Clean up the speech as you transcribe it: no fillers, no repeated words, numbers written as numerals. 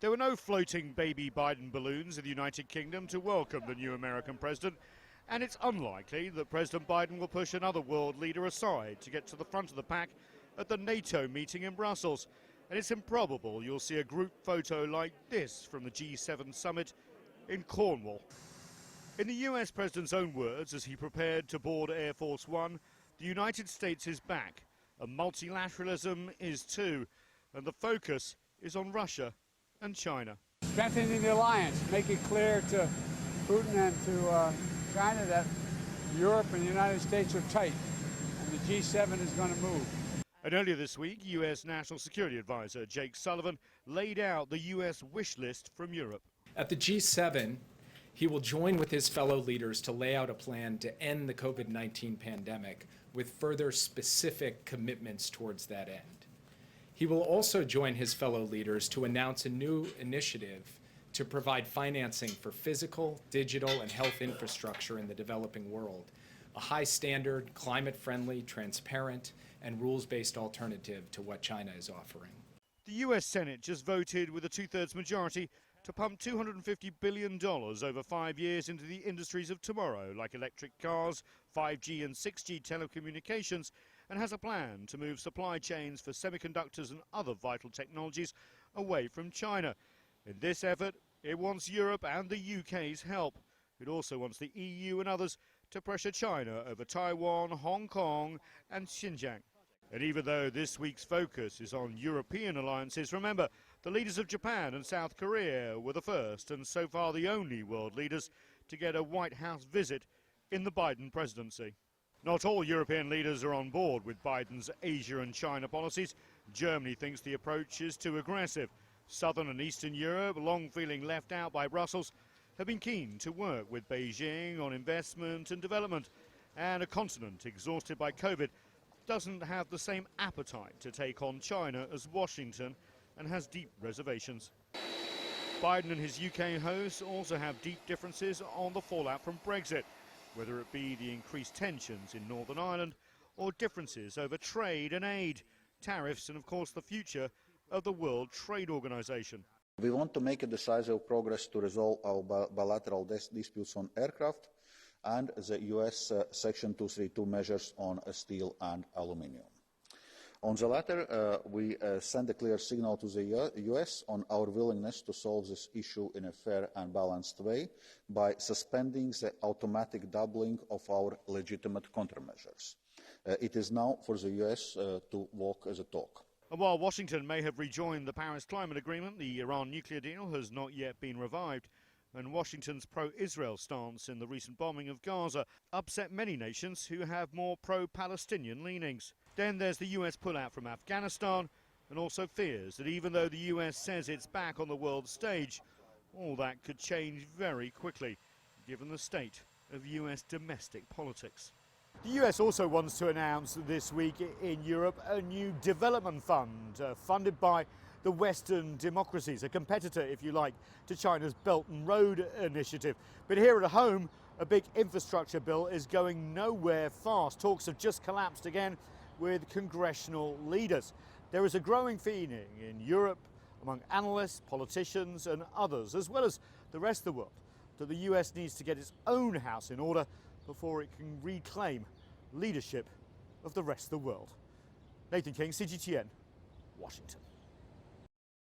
There were no floating baby Biden balloons in the United Kingdom to welcome the new American president, and it's unlikely that President Biden will push another world leader aside to get to the front of the pack at the NATO meeting in Brussels. And it's improbable you'll see a group photo like this from the G7 summit in Cornwall. In the US president's own words, as he prepared to board Air Force One, the United States is back, and multilateralism is too, and the focus is on Russia and China. Strengthening the alliance, make it clear to Putin and to China that Europe and the United States are tight, and the G7 is going to move. And earlier this week, US National Security Advisor Jake Sullivan laid out the US wish list from Europe. At the G7, he will join with his fellow leaders to lay out a plan to end the COVID-19 pandemic with further specific commitments towards that end. He will also join his fellow leaders to announce a new initiative to provide financing for physical, digital, and health infrastructure in the developing world, a high-standard, climate-friendly, transparent, and rules-based alternative to what China is offering. The US Senate just voted with a two-thirds majority to pump $250 billion over 5 years into the industries of tomorrow, like electric cars, 5G and 6G telecommunications, and has a plan to move supply chains for semiconductors and other vital technologies away from China. In this effort, it wants Europe and the UK's help. It also wants the EU and others to pressure China over Taiwan, Hong Kong and Xinjiang. And even though this week's focus is on European alliances, remember, the leaders of Japan and South Korea were the first and so far the only world leaders to get a White House visit in the Biden presidency. Not all European leaders are on board with Biden's Asia and China policies. Germany thinks the approach is too aggressive. Southern and Eastern Europe, long feeling left out by Brussels, have been keen to work with Beijing on investment and development. And a continent exhausted by COVID doesn't have the same appetite to take on China as Washington and has deep reservations. Biden and his UK hosts also have deep differences on the fallout from Brexit, whether it be the increased tensions in Northern Ireland or differences over trade and aid, tariffs and of course the future of the World Trade Organization. We want to make a decisive progress to resolve our bilateral disputes on aircraft and the US Section 232 measures on steel and aluminium. On the latter, we send a clear signal to the US on our willingness to solve this issue in a fair and balanced way by suspending the automatic doubling of our legitimate countermeasures. It is now for the US to walk the talk. And while Washington may have rejoined the Paris Climate Agreement, the Iran nuclear deal has not yet been revived. And Washington's pro-Israel stance in the recent bombing of Gaza upset many nations who have more pro-Palestinian leanings. Then there's the US pullout from Afghanistan and also fears that even though the US says it's back on the world stage, all that could change very quickly, given the state of US domestic politics. The US also wants to announce this week in Europe a new development fund funded by the Western democracies, a competitor, if you like, to China's Belt and Road Initiative. But here at home, a big infrastructure bill is going nowhere fast. Talks have just collapsed again with congressional leaders. There is a growing feeling in Europe among analysts, politicians and others, as well as the rest of the world, that the US needs to get its own house in order before it can reclaim leadership of the rest of the world. Nathan King, CGTN, Washington.